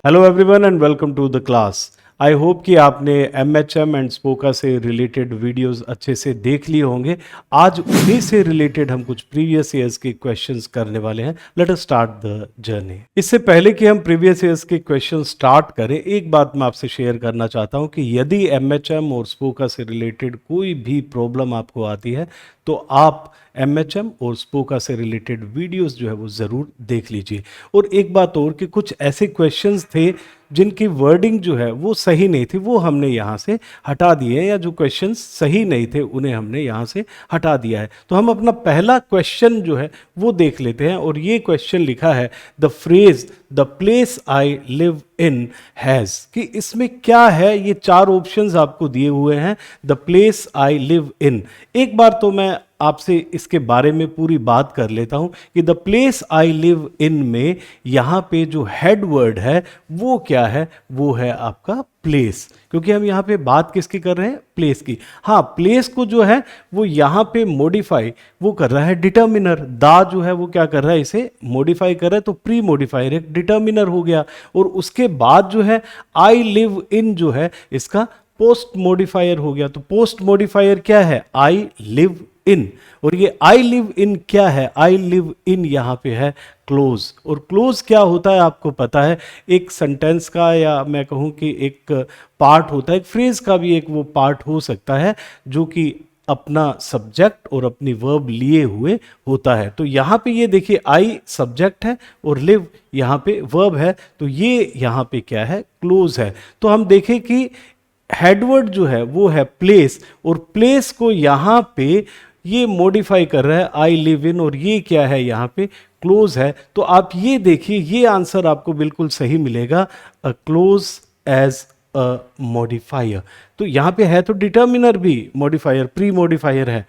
Hello everyone and welcome to the class. I hope कि आपने MHM and स्पोका से related videos अच्छे से देख लिए होंगे। आज उन्हीं से रिलेटेड हम कुछ प्रीवियस ईयर्स के क्वेश्चंस करने वाले हैं। Let us start the journey. इससे पहले कि हम प्रीवियस ईयर्स के क्वेश्चन स्टार्ट करें, एक बात मैं आपसे शेयर करना चाहता हूं कि यदि एमएचएम और स्पोका से रिलेटेड कोई भी प्रॉब्लम आपको आती है तो आप एमएचएम और स्पोका से रिलेटेड वीडियोस जो है वो ज़रूर देख लीजिए। और एक बात और कि कुछ ऐसे क्वेश्चंस थे जिनकी वर्डिंग जो है वो सही नहीं थी, वो हमने यहाँ से हटा दिए, या जो क्वेश्चंस सही नहीं थे उन्हें हमने यहाँ से हटा दिया है। तो हम अपना पहला क्वेश्चन जो है वो देख लेते हैं। और ये क्वेश्चन लिखा है the phrase the place I live in has, कि इसमें क्या है। ये चार ऑप्शंस आपको दिए हुए हैं, the place I live in. एक बार तो मैं आपसे इसके बारे में पूरी बात कर लेता हूं कि the place I live in में यहां पे जो हेड वर्ड है वो क्या है, वो है आपका प्लेस। क्योंकि हम यहां पे बात किसकी कर रहे हैं, प्लेस की। हाँ, प्लेस को जो है वो यहां पे मॉडिफाई वो कर रहा है डिटर्मिनर। दा जो है वो क्या कर रहा है, इसे मॉडिफाई कर रहा है, तो प्री मॉडिफायर एक डिटर्मिनर हो गया। और उसके बाद जो है आई लिव इन जो है इसका पोस्ट मॉडिफायर हो गया। तो पोस्ट मॉडिफायर क्या है, आई लिव इन। और ये आई लिव इन क्या है, आई लिव इन यहां पे है क्लोज। और क्लोज क्या होता है आपको पता है, एक सेंटेंस का, या मैं कहूं कि एक पार्ट होता है, एक फ्रेज का भी एक वो पार्ट हो सकता है जो कि अपना सब्जेक्ट और अपनी वर्ब लिए हुए होता है। तो यहाँ पे ये देखिए, आई सब्जेक्ट है और लिव यहाँ पे वर्ब है, तो ये यहाँ पे क्या है, क्लोज है। तो हम देखें कि हेडवर्ड जो है वो है प्लेस, और प्लेस को यहाँ पे ये मॉडिफाई कर रहा है आई लिव इन, और ये क्या है यहाँ पे क्लोज है। तो आप ये देखिए, ये आंसर आपको बिल्कुल सही मिलेगा, क्लोज एज अ मॉडिफायर। तो यहाँ पे है तो डिटर्मिनर भी मॉडिफायर, प्री मॉडिफायर है,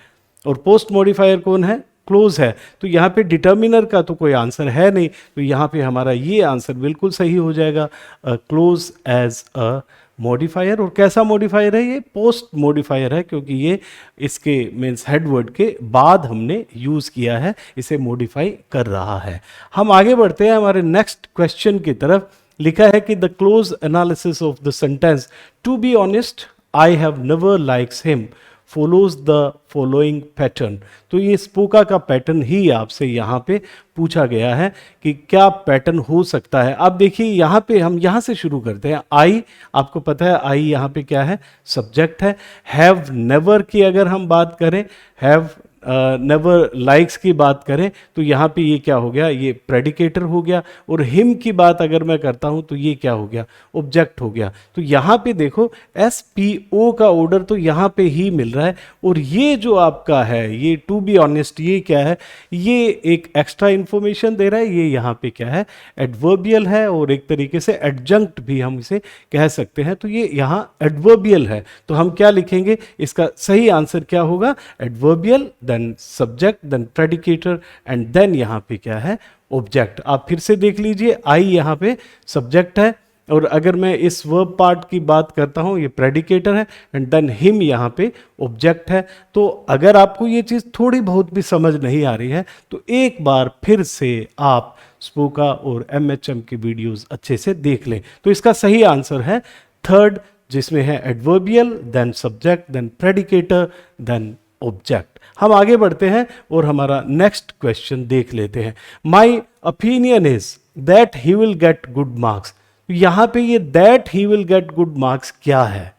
और पोस्ट मॉडिफायर कौन है, क्लोज है। तो यहाँ पे डिटर्मिनर का तो कोई आंसर है नहीं, तो यहाँ पे हमारा ये आंसर बिल्कुल सही हो जाएगा, क्लोज एज अ मॉडिफायर। और कैसा मॉडिफायर है ये, पोस्ट मॉडिफायर है, क्योंकि ये इसके मीन्स हेडवर्ड के बाद हमने यूज़ किया है, इसे मॉडिफाई कर रहा है। हम आगे बढ़ते हैं हमारे नेक्स्ट क्वेश्चन की तरफ। लिखा है कि the close analysis of the sentence to be honest I have never likes him follows the following pattern. तो ये स्पोका का पैटर्न ही आपसे यहाँ पे पूछा गया है कि क्या पैटर्न हो सकता है। आप देखिए यहाँ पे हम यहाँ से शुरू करते हैं। आई, आपको पता है आई यहाँ पे क्या है, सब्जेक्ट है। हैव नेवर की अगर हम बात करें, हैव नेवर लाइक्स की बात करें, तो यहाँ पे ये क्या हो गया, ये प्रेडिकेटर हो गया। और हिम की बात अगर मैं करता हूँ तो ये क्या हो गया, ऑब्जेक्ट हो गया। तो यहाँ पे देखो एस पी ओ का ऑर्डर तो यहाँ पे ही मिल रहा है। और ये जो आपका है, ये टू बी ऑनेस्ट, ये क्या है, ये एक एक्स्ट्रा इंफॉर्मेशन दे रहा है। ये यहाँ पे क्या है, एडवर्बियल है, और एक तरीके से एडजंक्ट भी हम इसे कह सकते हैं। तो ये यहाँ एडवर्बियल है, तो हम क्या लिखेंगे, इसका सही आंसर क्या होगा, adverbial, then subject, then predicator, and then यहाँ पे क्या है, ऑब्जेक्ट। आप फिर से देख लीजिए, आई यहाँ पे सब्जेक्ट है, और अगर मैं इस वर्ब पार्ट की बात करता हूँ, ये प्रेडिकेटर है, एंड देन हिम यहाँ पे ऑब्जेक्ट है। तो अगर आपको ये चीज़ थोड़ी बहुत भी समझ नहीं आ रही है तो एक बार फिर से आप स्पोका और एमएचएम की वीडियोस अच्छे से देख लें। तो इसका सही आंसर है थर्ड, जिसमें है adverbial, then subject, then predicator, then object. हम आगे बढ़ते हैं और हमारा नेक्स्ट क्वेश्चन देख लेते हैं। माई opinion is that he will get good marks. यहां पे ये that he will get good marks क्या है,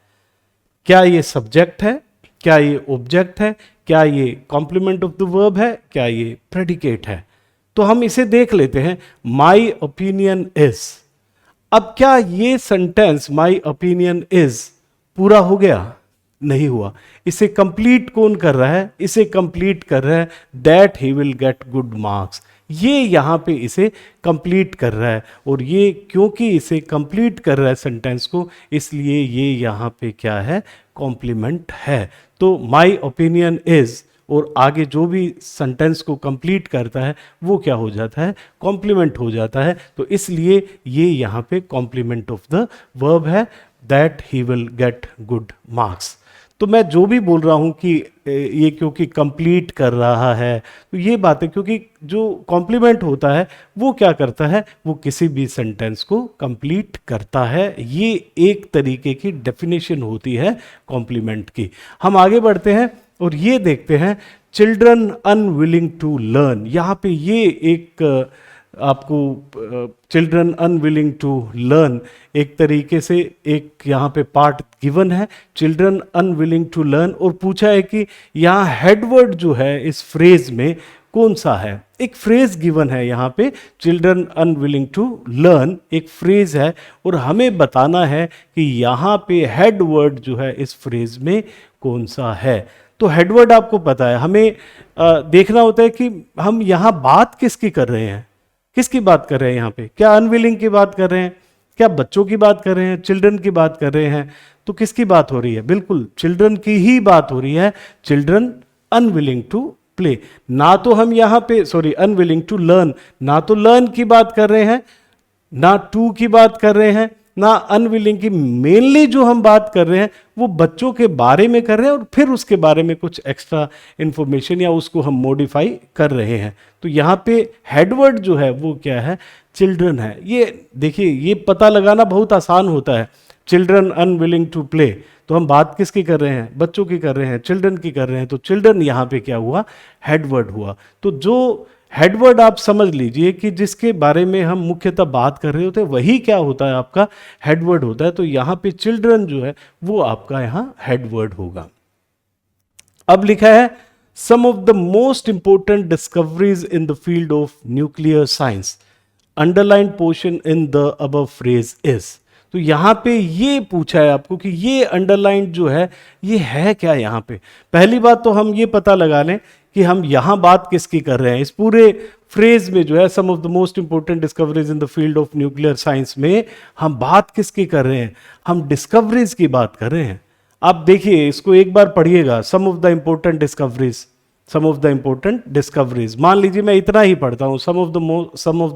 क्या ये सब्जेक्ट है, क्या ये ऑब्जेक्ट है, क्या ये कॉम्प्लीमेंट ऑफ द वर्ब है, क्या ये प्रेडिकेट है। तो हम इसे देख लेते हैं। माई ओपिनियन इज, अब क्या ये सेंटेंस माई ओपिनियन इज पूरा हो गया, नहीं हुआ। इसे कंप्लीट कौन कर रहा है, इसे कंप्लीट कर रहा है that he will get good marks. ये यहां पे इसे कंप्लीट कर रहा है, और ये क्योंकि इसे कंप्लीट कर रहा है सेंटेंस को, इसलिए ये यहां पे क्या है, कॉम्प्लीमेंट है। तो माई ओपिनियन इज, और आगे जो भी सेंटेंस को कंप्लीट करता है वो क्या हो जाता है, कॉम्प्लीमेंट हो जाता है। तो इसलिए ये यहाँ पे कॉम्प्लीमेंट ऑफ द वर्ब है, that he will get good marks. तो मैं जो भी बोल रहा हूँ कि ये क्योंकि कंप्लीट कर रहा है, तो ये बात है क्योंकि जो कॉम्प्लीमेंट होता है वो क्या करता है, वो किसी भी सेंटेंस को कंप्लीट करता है। ये एक तरीके की डेफिनेशन होती है कॉम्प्लीमेंट की। हम आगे बढ़ते हैं और ये देखते हैं चिल्ड्रन अनविलिंग टू लर्न। यहाँ पे ये एक आपको चिल्ड्रन अनविलिंग टू लर्न एक तरीके से एक यहाँ पे पार्ट गिवन है, चिल्ड्रन अनविलिंग टू लर्न, और पूछा है कि यहाँ हेडवर्ड जो है इस फ्रेज में कौन सा है। एक फ्रेज गिवन है यहाँ पे, चिल्ड्रन अनविलिंग टू लर्न एक फ्रेज है, और हमें बताना है कि यहाँ पे हेडवर्ड जो है इस फ्रेज में कौन सा है। तो हेडवर्ड आपको पता है, हमें देखना होता है कि हम यहाँ बात किसकी कर रहे हैं, किसकी बात कर रहे हैं यहाँ पे, क्या अनविलिंग की बात कर रहे हैं, क्या बच्चों की बात कर रहे हैं, चिल्ड्रन की बात कर रहे हैं। तो किसकी बात हो रही है, बिल्कुल चिल्ड्रन की ही बात हो रही है, चिल्ड्रन अनविलिंग टू प्ले। ना तो हम यहाँ पे अनविलिंग टू लर्न, ना तो लर्न की बात कर रहे हैं, ना टू की बात कर रहे हैं, ना अनविलिंग की। मेनली जो हम बात कर रहे हैं वो बच्चों के बारे में कर रहे हैं और फिर उसके बारे में कुछ एक्स्ट्रा इंफॉर्मेशन या उसको हम मॉडिफाई कर रहे हैं। तो यहाँ पे हेडवर्ड जो है वो क्या है, चिल्ड्रन है। ये देखिए, ये पता लगाना बहुत आसान होता है, चिल्ड्रन अनविलिंग टू प्ले। तो हम बात किसकी कर रहे हैं, बच्चों की कर रहे हैं, चिल्ड्रन की कर रहे हैं। तो चिल्ड्रन यहाँ पे क्या हुआ, हेडवर्ड हुआ। तो जो हेडवर्ड आप समझ लीजिए कि जिसके बारे में हम मुख्यतः बात कर रहे होते हैं वही क्या होता है, आपका हेडवर्ड होता है। तो यहाँ पे चिल्ड्रन जो है वो आपका यहाँ हेडवर्ड होगा। अब लिखा है some of the most important discoveries in the field of nuclear science, underline portion in the above phrase is. तो यहाँ पे ये पूछा है आपको कि ये अंडरलाइन जो है ये है क्या। यहाँ पे पहली बात तो हम ये पता लगा लें कि हम यहाँ बात किसकी कर रहे हैं। इस पूरे फ्रेज में जो है some of the most important discoveries in the field of nuclear science में हम बात किसकी कर रहे हैं, हम डिस्कवरीज की बात कर रहे हैं। आप देखिए इसको एक बार पढ़िएगा, some of the important discoveries, some of the important discoveries. मान लीजिए मैं इतना ही पढ़ता हूँ, some of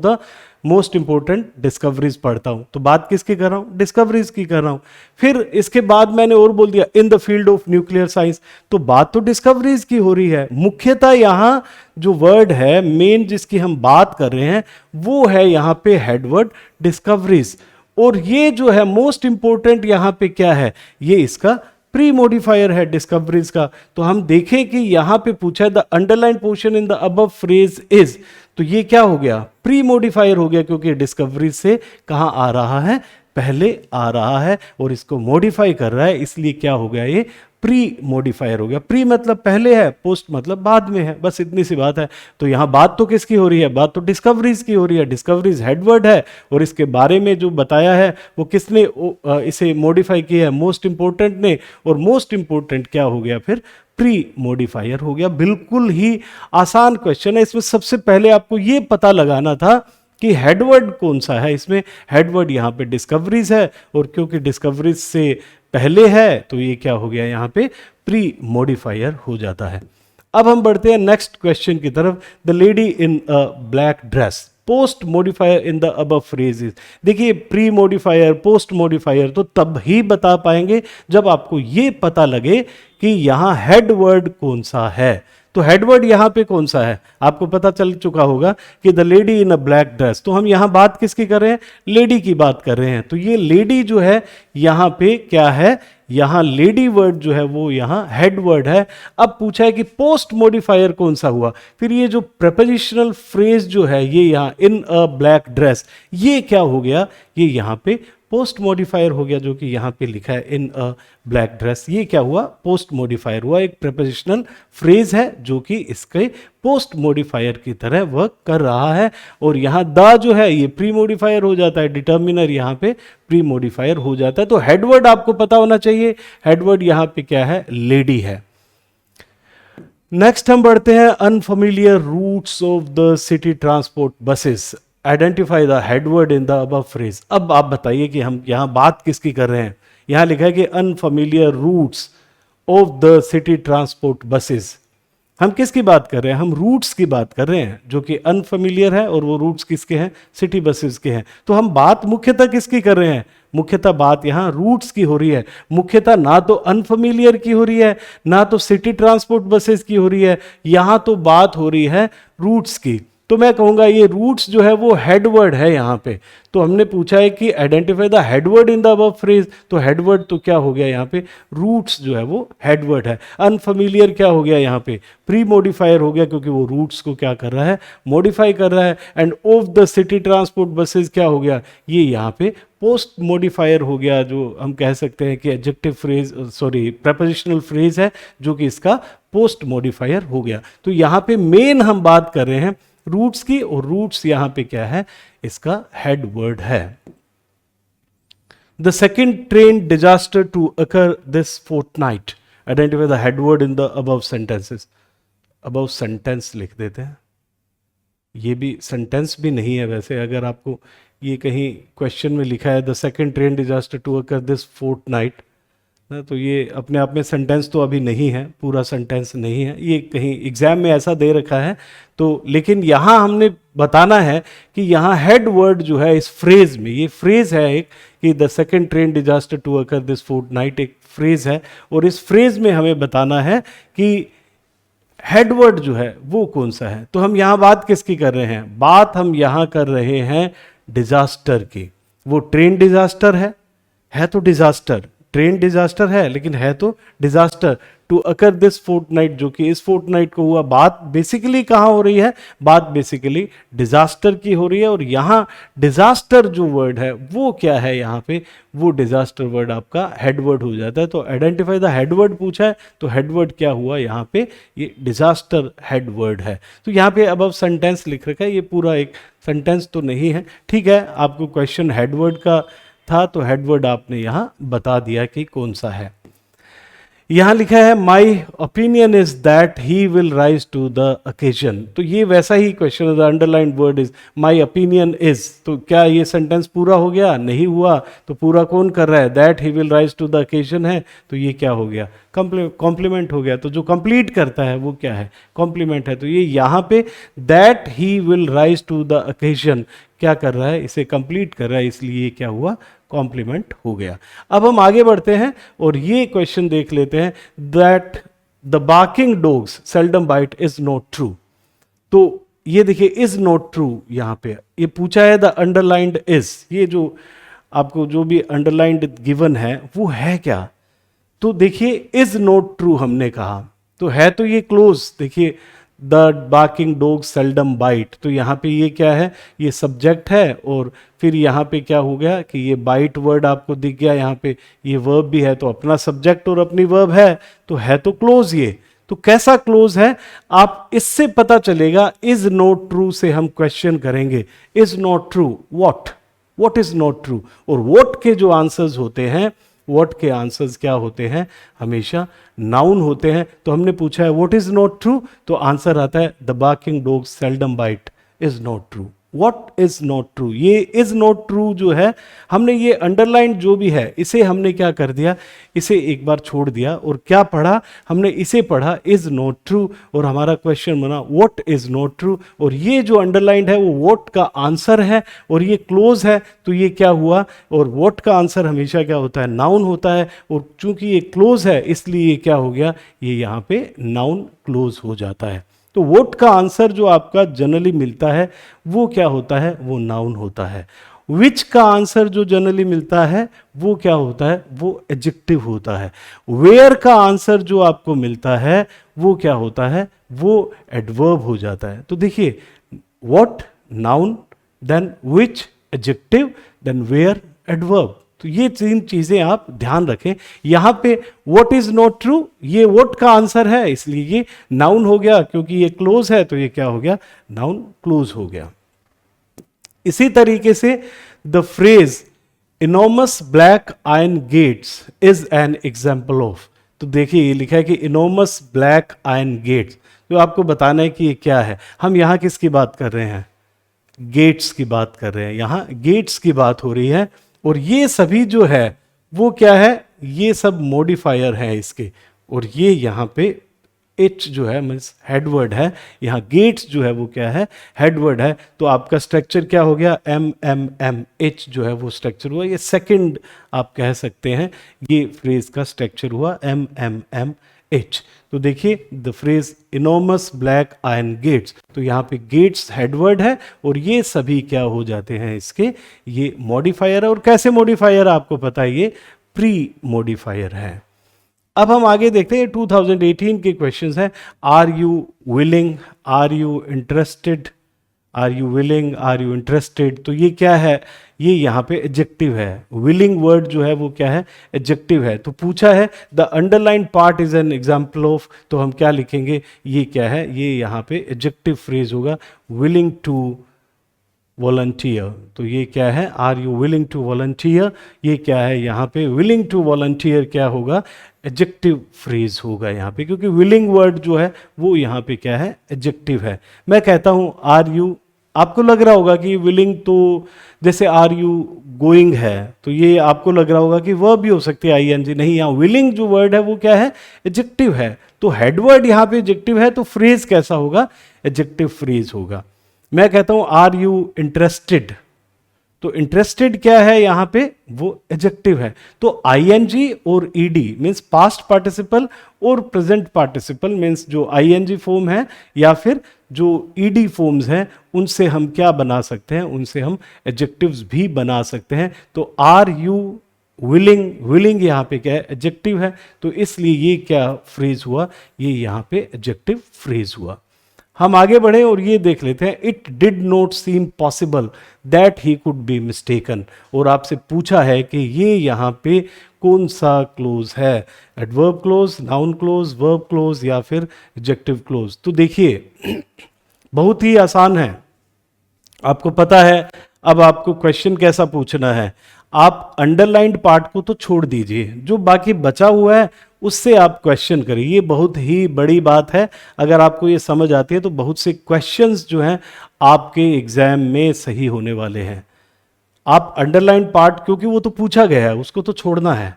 the most important discoveries पढ़ता हूं, तो बात किसकी कर रहा हूं, डिस्कवरीज की कर रहा हूं। फिर इसके बाद मैंने और बोल दिया इन the field of nuclear science, तो बात तो डिस्कवरीज की हो रही है। मुख्यतः यहां जो वर्ड है मेन जिसकी हम बात कर रहे हैं वो है यहां पे हेडवर्ड डिस्कवरीज। और ये जो है मोस्ट इंपोर्टेंट यहां पे क्या है, ये इसका प्री मॉडिफायर है डिस्कवरीज का। तो हम देखें कि यहां पे पूछा है the underline portion in the above phrase is, तो ये क्या हो गया, प्री मॉडिफायर हो गया, क्योंकि डिस्कवरीज से कहां आ रहा है, पहले आ रहा है और इसको मॉडिफाई कर रहा है, इसलिए क्या हो गया, ये प्री मॉडिफायर हो गया। प्री मतलब पहले है, पोस्ट मतलब बाद में है, बस इतनी सी बात है। तो यहां बात तो किसकी हो रही है, बात तो डिस्कवरीज की हो रही है। डिस्कवरीज हेडवर्ड है और इसके बारे में जो बताया है वो किसने इसे मॉडिफाई किया है, मोस्ट इंपोर्टेंट ने। और मोस्ट इंपोर्टेंट क्या हो गया, फिर प्री मॉडिफायर हो गया। बिल्कुल ही आसान क्वेश्चन है। इसमें सबसे पहले आपको ये पता लगाना था कि हेडवर्ड कौन सा है। इसमें हेडवर्ड यहाँ पे डिस्कवरीज है और क्योंकि डिस्कवरीज से पहले है तो ये क्या हो गया, यहाँ पे प्री मॉडिफायर हो जाता है। अब हम बढ़ते हैं नेक्स्ट क्वेश्चन की तरफ। The lady in a black dress, post modifier in the above phrases. देखिए प्री मॉडिफायर पोस्ट मॉडिफायर तो तब ही बता पाएंगे जब आपको ये पता लगे कि यहां हेड वर्ड कौन सा है। तो हेडवर्ड यहां पे कौन सा है, आपको पता चल चुका होगा कि the lady in a black dress. तो हम यहां बात किसकी कर रहे हैं, लेडी की बात कर रहे हैं। तो ये लेडी जो है यहां पे क्या है, यहां लेडी वर्ड जो है वो यहां हेड वर्ड है। अब पूछा है कि पोस्ट मॉडिफायर कौन सा हुआ, फिर ये जो प्रपोजिशनल फ्रेज जो है ये यहां इन अ ब्लैक ड्रेस, ये क्या हो गया, ये यहां पे पोस्ट मॉडिफायर हो गया, जो कि यहां पे लिखा है इन अ ब्लैक ड्रेस। ये क्या हुआ, पोस्ट मॉडिफायर हुआ, एक प्रपोजिशनल फ्रेज है जो कि इसके पोस्ट मॉडिफायर की तरह वर्क कर रहा है। और यहां द जो है ये प्री मॉडिफायर हो जाता है, डिटर्मिनर यहां पे प्री मॉडिफायर हो जाता है। तो हेडवर्ड आपको पता होना चाहिए, हेडवर्ड यहां पे क्या है, लेडी है। नेक्स्ट हम बढ़ते हैं unfamiliar routes of the city transport buses, identify the headword in the above phrase. अब आप बताइए कि हम यहां बात किसकी कर रहे हैं। यहां लिखा है कि unfamiliar routes of the city transport buses. हम किसकी बात कर रहे हैं, हम रूट्स की बात कर रहे हैं जो कि अनफेमिलियर है और वो रूट्स किसके हैं, सिटी बसेस के हैं। तो हम बात मुख्यतः किसकी कर रहे हैं, मुख्यतः बात यहाँ रूट्स की हो रही है, मुख्यतः ना तो अनफेमिलियर की हो रही है, ना तो सिटी ट्रांसपोर्ट बसेस की हो रही है, यहाँ तो बात हो रही है रूट्स की। तो मैं कहूँगा ये रूट्स जो है वो हेडवर्ड है यहाँ पे। तो हमने पूछा है कि identify the headword in the above phrase, तो हेडवर्ड तो क्या हो गया यहाँ पे, रूट्स जो है वो हेडवर्ड है। अनफेमिलियर क्या हो गया यहाँ पे, प्री मॉडिफायर हो गया, क्योंकि वो रूट्स को क्या कर रहा है, मॉडिफाई कर रहा है। End of the city transport buses क्या हो गया, ये यहाँ पे पोस्ट मॉडिफायर हो गया, जो हम कह सकते हैं कि adjective phrase, sorry prepositional phrase है, जो कि इसका पोस्ट मॉडिफायर हो गया। तो यहाँ पे मेन हम बात कर रहे हैं रूट्स की, और रूट्स यहां पे क्या है, इसका हेड वर्ड है। The second train disaster to occur this fortnight, identify the head word in the above sentences. Above sentence लिख देते हैं, ये भी सेंटेंस भी नहीं है वैसे, अगर आपको ये कहीं क्वेश्चन में लिखा है the second train disaster to occur this fortnight, तो ये अपने आप में सेंटेंस तो अभी नहीं है, पूरा सेंटेंस नहीं है, ये कहीं एग्जाम में ऐसा दे रखा है। तो लेकिन यहाँ हमने बताना है कि यहाँ हेड वर्ड जो है इस फ्रेज में, ये फ्रेज है एक, कि the second train disaster to occur this fortnight, एक फ्रेज है, और इस फ्रेज में हमें बताना है कि हेडवर्ड जो है वो कौन सा है। तो हम यहाँ बात किसकी कर रहे हैं, बात हम यहाँ कर रहे हैं डिजास्टर की। वो ट्रेन डिजास्टर है तो डिजास्टर, ट्रेन डिजास्टर है लेकिन है तो disaster. To occur this fortnight, जो कि इस फोर्टनाइट को हुआ, बात बेसिकली कहाँ हो रही है, बात बेसिकली डिजास्टर की हो रही है। और यहाँ डिजास्टर जो वर्ड है वो क्या है, यहाँ पे वो डिजास्टर वर्ड आपका हेडवर्ड हो जाता है। तो आइडेंटिफाई द हेडवर्ड पूछा है, तो हेडवर्ड क्या हुआ यहाँ पे, ये डिजास्टर हेडवर्ड है। तो यहाँ पे अबव सेंटेंस लिख रखा है, ये पूरा एक सेंटेंस तो नहीं है, ठीक है, आपको क्वेश्चन हेडवर्ड का था तो हेडवर्ड आपने यहां बता दिया कि कौन सा है। यहां लिखा है my opinion is that he will rise to the occasion, तो ये वैसा ही क्वेश्चन है, the underlined word is my opinion is. तो क्या ये सेंटेंस पूरा हो गया, नहीं हुआ, तो पूरा कौन कर रहा है, that he will rise to the occasion है, तो ये क्या हो गया, कॉम्प्लीमेंट हो गया। तो जो कंप्लीट करता है वो क्या है, कॉम्प्लीमेंट है। तो ये यहाँ पे that he will rise to the occasion क्या कर रहा है, इसे कंप्लीट कर रहा है, इसलिए ये क्या हुआ, कॉम्प्लीमेंट हो गया। अब हम आगे बढ़ते हैं और ये क्वेश्चन देख लेते हैं, that the barking dogs seldom bite is not true. तो ये देखिए इज नॉट ट्रू, यहां पे ये पूछा है द अंडरलाइंड इज, ये जो आपको जो भी अंडरलाइंड गिवन है वो है क्या, तो देखिए इज नॉट ट्रू हमने कहा, तो है तो ये क्लोज, देखिए the barking dog seldom bite, तो यहाँ पे ये क्या है, ये सब्जेक्ट है, और फिर यहाँ पे क्या हो गया कि ये बाइट वर्ड आपको दिख गया, यहाँ पे ये वर्ब भी है, तो अपना सब्जेक्ट और अपनी वर्ब है तो क्लोज ये। तो कैसा क्लोज है, आप इससे पता चलेगा, इज नॉट ट्रू से हम क्वेश्चन करेंगे, is not true what is not true, और व्हाट के जो आंसर्स होते हैं, व्हाट के आंसर्स क्या होते हैं, हमेशा नाउन होते हैं। तो हमने पूछा है व्हाट इज नॉट ट्रू, तो आंसर आता है the barking dog seldom bite is not true. What is not true, ये इज नॉट ट्रू जो है, हमने ये अंडरलाइन जो भी है इसे हमने क्या कर दिया, इसे एक बार छोड़ दिया, और क्या पढ़ा हमने, इसे पढ़ा इज नॉट ट्रू, और हमारा क्वेश्चन बना व्हाट इज नॉट ट्रू, और ये जो अंडरलाइंड है वो व्हाट का आंसर है, और ये क्लोज है, तो ये क्या हुआ, और व्हाट का आंसर हमेशा क्या होता है, नाउन होता है, और चूंकि ये क्लोज है इसलिए ये क्या हो गया, ये यहाँ पे नाउन क्लोज हो जाता है। तो व्हाट का आंसर जो आपका जनरली मिलता है वो क्या होता है, वो नाउन होता है। विच का आंसर जो जनरली मिलता है वो क्या होता है, वो एडजेक्टिव होता है। वेयर का आंसर जो आपको मिलता है वो क्या होता है, वो एडवर्ब हो जाता है। तो देखिए what noun, then which adjective, then where adverb. तो ये तीन चीजें आप ध्यान रखें। यहां पे व्हाट इज नॉट ट्रू, ये व्हाट का आंसर है इसलिए ये नाउन हो गया, क्योंकि ये क्लोज है तो ये क्या हो गया, नाउन क्लोज हो गया। इसी तरीके से the phrase enormous black iron gates is an example of, तो देखिए ये लिखा है कि इनॉर्मस ब्लैक आयरन गेट्स, तो आपको बताना है कि ये क्या है। हम यहां किसकी बात कर रहे हैं, गेट्स की बात कर रहे हैं, यहां गेट्स की बात हो रही है, और ये सभी जो है वो क्या है, ये सब मॉडिफायर है इसके, और ये यहाँ पे एच जो है मीन्स हेडवर्ड है, यहाँ गेट्स जो है वो क्या है, हेडवर्ड है। तो आपका स्ट्रक्चर क्या हो गया, एम एम एम एच जो है वो स्ट्रक्चर हुआ। ये सेकंड आप कह सकते हैं ये फ्रेज का स्ट्रक्चर हुआ, एम एम एम एच। तो देखिए the phrase enormous black iron gates, तो यहाँ पे गेट्स हेडवर्ड है और ये सभी क्या हो जाते हैं इसके, ये मॉडिफायर है। और कैसे मॉडिफायर आपको पता है, ये प्री मॉडिफायर है। अब हम आगे देखते हैं 2018 के क्वेश्चंस हैं। Are you willing, are you interested, are you willing, are you interested. तो ये क्या है, ये यहाँ पे एडजेक्टिव है। विलिंग वर्ड जो है वो क्या है, एडजेक्टिव है। तो पूछा है the underline part is an example of, तो हम क्या लिखेंगे, ये क्या है, ये यहाँ पे एडजेक्टिव फ्रेज होगा, विलिंग टू वॉलंटियर। तो ये क्या है, are you willing to volunteer, ये क्या है यहाँ पे, विलिंग टू वॉलंटियर क्या होगा, एडजेक्टिव फ्रेज होगा यहाँ पे, क्योंकि विलिंग वर्ड जो है वो यहाँ पे क्या है, एडजेक्टिव है। मैं कहता हूँ आर यू, आपको लग रहा होगा कि विलिंग तो जैसे आर यू गोइंग है, तो ये आपको लग रहा होगा कि वर्ब भी हो सकती है आईएनजी, नहीं, यहाँ विलिंग जो वर्ड है वो क्या है, एडजेक्टिव है। तो हेडवर्ड यहाँ पे एडजेक्टिव है, तो फ्रेज कैसा होगा, एडजेक्टिव फ्रेज होगा। मैं कहता हूं आर यू इंटरेस्टेड, तो इंटरेस्टेड क्या है यहां पे, वो एडजेक्टिव है। तो आईएनजी और ईडी मींस पास्ट पार्टिसिपल और प्रेजेंट पार्टिसिपल मींस जो आईएनजी फॉर्म है या फिर जो ईडी फॉर्म्स हैं, उनसे हम क्या बना सकते हैं, उनसे हम एडजेक्टिव्स भी बना सकते हैं। तो आर यू विलिंग, विलिंग यहाँ पे क्या है, एडजेक्टिव है, तो इसलिए ये क्या फ्रेज हुआ, ये यहाँ पे एडजेक्टिव फ्रेज हुआ। हम आगे बढ़े और ये देख लेते हैं, it did not seem possible that he could be mistaken. और आपसे पूछा है कि ये यहाँ पे कौन सा क्लोज है, adverb close, noun close, verb close या फिर एडजेक्टिव क्लोज। तो देखिए बहुत ही आसान है, आपको पता है। अब आपको क्वेश्चन कैसा पूछना है, आप अंडरलाइंड पार्ट को तो छोड़ दीजिए, जो बाकी बचा हुआ है उससे आप क्वेश्चन करिए। ये बहुत ही बड़ी बात है, अगर आपको ये समझ आती है तो बहुत से क्वेश्चंस जो हैं आपके एग्जाम में सही होने वाले हैं। आप अंडरलाइन पार्ट, क्योंकि वो तो पूछा गया है, उसको तो छोड़ना है।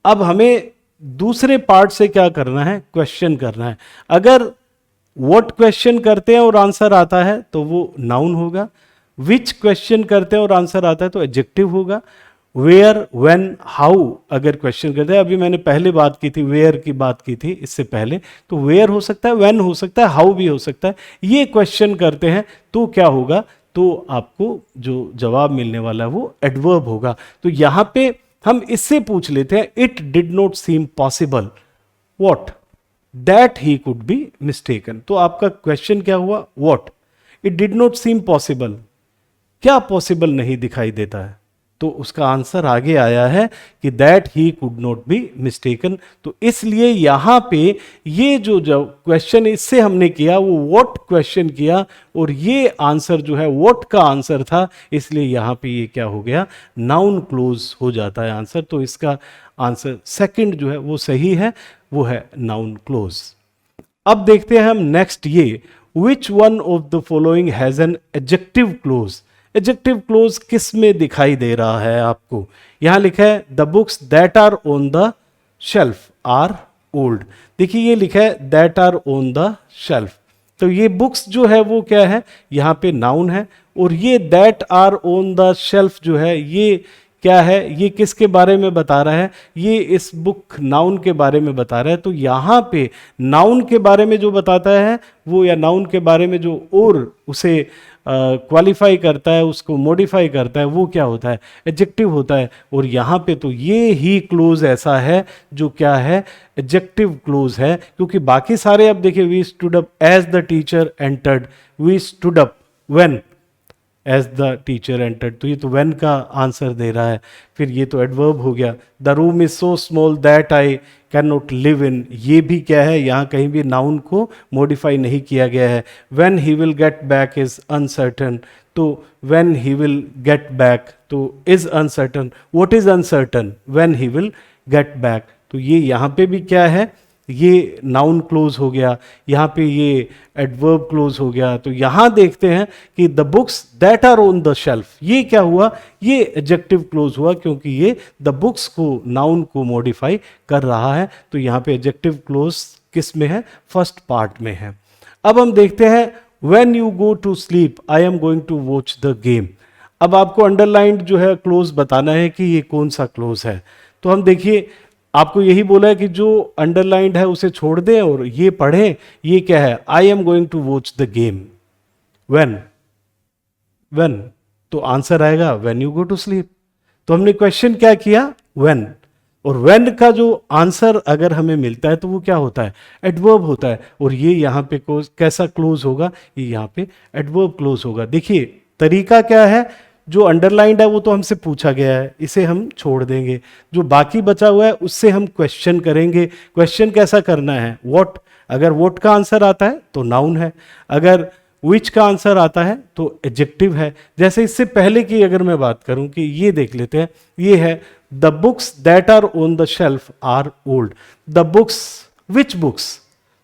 अब हमें दूसरे पार्ट से क्या करना है, क्वेश्चन करना है। अगर व्हाट क्वेश्चन करते हैं और आंसर आता है तो वो नाउन होगा, विच क्वेश्चन करते हैं और आंसर आता है तो एडजेक्टिव होगा, वेयर, व्हेन, हाउ अगर क्वेश्चन करते हैं, अभी मैंने पहले बात की थी, वेयर की बात की थी इससे पहले, तो वेयर हो सकता है, व्हेन हो सकता है, हाउ भी हो सकता है। ये क्वेश्चन करते हैं तो क्या होगा, तो आपको जो जवाब मिलने वाला है वो एडवर्ब होगा। तो यहां पे हम इससे पूछ लेते हैं, it did not seem possible what that he could be mistaken. तो आपका क्वेश्चन क्या हुआ, what, it did not seem possible, क्या पॉसिबल नहीं दिखाई देता है, तो उसका आंसर आगे आया है कि that he could not be mistaken. तो इसलिए यहां पे ये जो क्वेश्चन इससे हमने किया वो व्हाट क्वेश्चन किया, और ये आंसर जो है व्हाट का आंसर था, इसलिए यहां पे ये क्या हो गया, नाउन क्लोज हो जाता है आंसर। तो इसका आंसर सेकंड जो है वो सही है, वो है नाउन क्लोज। अब देखते हैं हम नेक्स्ट, ये which one of the following has an adjective close. Adjective close किस में दिखाई दे रहा है आपको, यहां लिखा है the books that are on the shelf are old. देखिए ये लिखा है that are on the shelf, तो ये बुक्स जो है वो क्या है, यहां पे नाउन है, और ये that are on the shelf जो है ये क्या है, ये किसके बारे में बता रहा है, ये इस बुक नाउन के बारे में बता रहा है। तो यहाँ पे नाउन के बारे में जो बताता है वो, या नाउन के बारे में जो और उसे क्वालिफाई करता है, उसको मॉडिफाई करता है, वो क्या होता है, एडजेक्टिव होता है। और यहाँ पे तो ये ही क्लोज ऐसा है जो क्या है, एडजेक्टिव क्लोज है, क्योंकि बाकी सारे अब देखिए, we stood up as the teacher entered, we stood up when as the teacher entered, तो ये तो व्हेन का आंसर दे रहा है। फिर ये तो एडवर्ब हो गया, the room is so small that I can not live in, ये भी क्या है, यहाँ कहीं भी नाउन को मॉडिफाई नहीं किया गया है। When he will get back is uncertain, तो when he will get back तो is uncertain, what is uncertain, when he will get back, तो ये यहाँ पे भी क्या है, ये नाउन क्लोज हो गया, यहाँ पे ये एडवर्ब क्लोज हो गया। तो यहाँ देखते हैं कि the books that are on the shelf, ये क्या हुआ, ये एडजेक्टिव क्लोज हुआ क्योंकि ये द बुक्स को, नाउन को मॉडिफाई कर रहा है। तो यहाँ पे एडजेक्टिव क्लोज किस में है, फर्स्ट पार्ट में है। अब हम देखते हैं when you go to sleep I am going to watch the game. अब आपको अंडरलाइंड जो है क्लोज बताना है कि ये कौन सा क्लोज है। तो हम देखिए, आपको यही बोला है कि जो अंडरलाइंड है उसे छोड़ दें और ये पढ़ें। ये क्या है, I am going to watch the game when, when, तो आंसर आएगा when you go to sleep. तो हमने क्वेश्चन क्या किया, व्हेन, और व्हेन का जो आंसर अगर हमें मिलता है तो वो क्या होता है, एडवर्ब होता है। और ये यहाँ पे कैसा क्लोज होगा, ये यहाँ पे एडवर्ब क्लोज होगा। देखिए तरीका क्या है, जो अंडरलाइंड है वो तो हमसे पूछा गया है, इसे हम छोड़ देंगे। जो बाकी बचा हुआ है उससे हम क्वेश्चन करेंगे। क्वेश्चन कैसा करना है, व्हाट, अगर व्हाट का आंसर आता है तो नाउन है, अगर विच का आंसर आता है तो एडजेक्टिव है। जैसे इससे पहले की अगर मैं बात करूं कि ये देख लेते हैं, ये है the books that are on the shelf are old. The books, which books,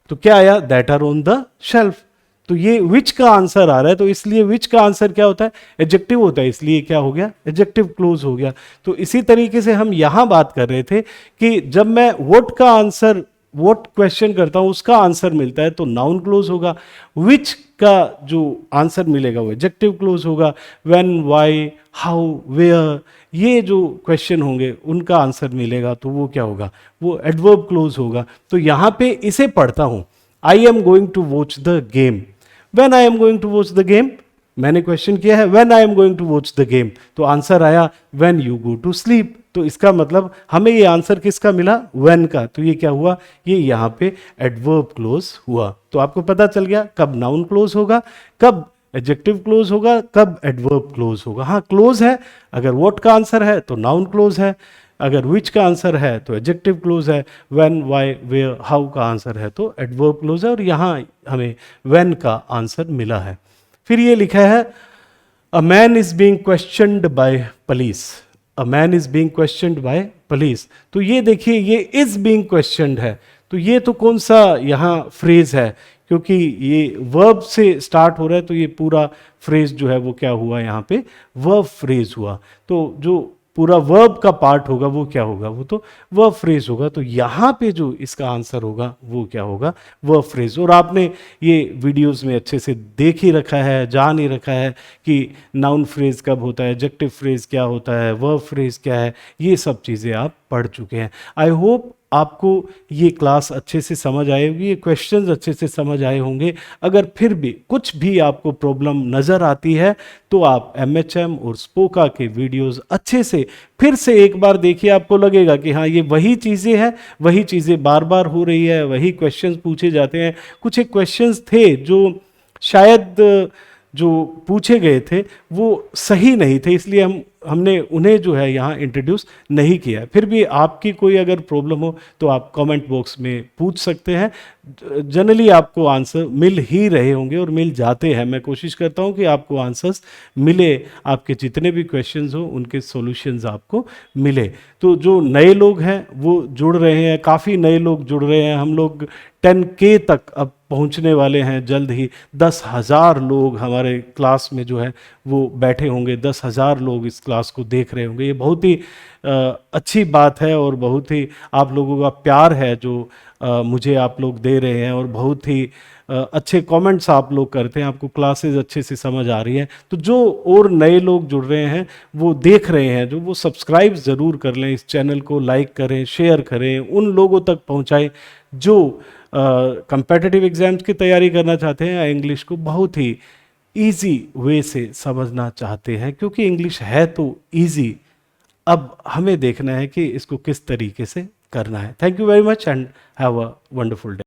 तो क्या आया, that are on the shelf. तो ये विच का आंसर आ रहा है, तो इसलिए विच का आंसर क्या होता है, एडजेक्टिव होता है, इसलिए क्या हो गया, एडजेक्टिव क्लोज हो गया। तो इसी तरीके से हम यहां बात कर रहे थे कि जब मैं व्हाट का आंसर, व्हाट क्वेश्चन करता हूं उसका आंसर मिलता है तो नाउन क्लोज होगा, विच का जो आंसर मिलेगा वो एडजेक्टिव क्लोज होगा, व्हेन, व्हाई, हाउ, वेयर, ये जो क्वेश्चन होंगे उनका आंसर मिलेगा तो वो क्या होगा, वो एडवर्ब क्लोज होगा। तो यहां पे इसे पढ़ता हूं, I am going to watch the game, when I am going to watch the game, मैंने क्वेश्चन किया है when I am going to watch the game, तो आंसर आया when you go to sleep. तो इसका मतलब हमें ये आंसर किसका मिला, व्हेन का। तो ये क्या हुआ, ये यहाँ पे एडवर्ब क्लोज हुआ। तो आपको पता चल गया कब नाउन क्लोज होगा, कब एडजेक्टिव क्लोज होगा, कब एडवर्ब क्लोज होगा। हाँ क्लोज है, अगर व्हाट का आंसर है तो नाउन क्लोज है, अगर विच का आंसर है तो एडजेक्टिव क्लोज है, व्हेन, व्हाई, वेयर, हाउ का आंसर है तो एडवर्ब क्लोज है। और यहाँ हमें व्हेन का आंसर मिला है। फिर ये लिखा है a man is being questioned by police, a man is being questioned by police. तो ये देखिए ये इज बीइंग क्वेश्चनड है, तो ये तो कौन सा यहाँ फ्रेज है, क्योंकि ये वर्ब से स्टार्ट हो रहा है तो ये पूरा फ्रेज जो है वो क्या हुआ, यहाँ पे वर्ब फ्रेज हुआ। तो जो पूरा वर्ब का पार्ट होगा वो क्या होगा, वो तो वर्ब फ्रेज होगा। तो यहाँ पे जो इसका आंसर होगा वो क्या होगा, वर्ब फ्रेज। और आपने ये वीडियोस में अच्छे से देख ही रखा है, जान ही रखा है कि नाउन फ्रेज कब होता है, एडजेक्टिव फ्रेज क्या होता है, वर्ब फ्रेज क्या है, ये सब चीज़ें आप पढ़ चुके हैं। आई होप आपको ये क्लास अच्छे से समझ आए होगी, ये क्वेश्चंस अच्छे से समझ आए होंगे। अगर फिर भी कुछ भी आपको प्रॉब्लम नज़र आती है तो आप MHM और स्पोका के वीडियोस अच्छे से फिर से एक बार देखिए, आपको लगेगा कि हाँ ये वही चीज़ें हैं, वही चीज़ें बार बार हो रही है, वही क्वेश्चंस पूछे जाते हैं। कुछ एक क्वेश्चंस थे जो शायद जो पूछे गए थे वो सही नहीं थे, इसलिए हमने उन्हें जो है यहाँ इंट्रोड्यूस नहीं किया। फिर भी आपकी कोई अगर प्रॉब्लम हो तो आप कमेंट बॉक्स में पूछ सकते हैं। जनरली आपको आंसर मिल ही रहे होंगे और मिल जाते हैं। मैं कोशिश करता हूँ कि आपको आंसर्स मिले, आपके जितने भी क्वेश्चंस हो उनके सॉल्यूशंस आपको मिले। तो जो नए लोग हैं वो जुड़ रहे हैं, काफ़ी नए लोग जुड़ रहे हैं। हम लोग 10K तक अब पहुंचने वाले हैं जल्द ही। 10,000 लोग हमारे क्लास में जो है वो बैठे होंगे, 10,000 लोग इस क्लास को देख रहे होंगे। ये बहुत ही अच्छी बात है और बहुत ही आप लोगों का प्यार है जो मुझे आप लोग दे रहे हैं, और बहुत ही अच्छे कमेंट्स आप लोग करते हैं। आपको क्लासेस अच्छे से समझ आ रही हैं। तो जो और नए लोग जुड़ रहे हैं वो देख रहे हैं, जो वो सब्सक्राइब ज़रूर कर लें, इस चैनल को लाइक करें, शेयर करें, उन लोगों तक पहुंचाएं जो कंपेटिटिव एग्जाम्स की तैयारी करना चाहते हैं या इंग्लिश को बहुत ही इजी वे से समझना चाहते हैं, क्योंकि इंग्लिश है तो इजी। अब हमें देखना है कि इसको किस तरीके से करना है। Thank you very much and have a wonderful day.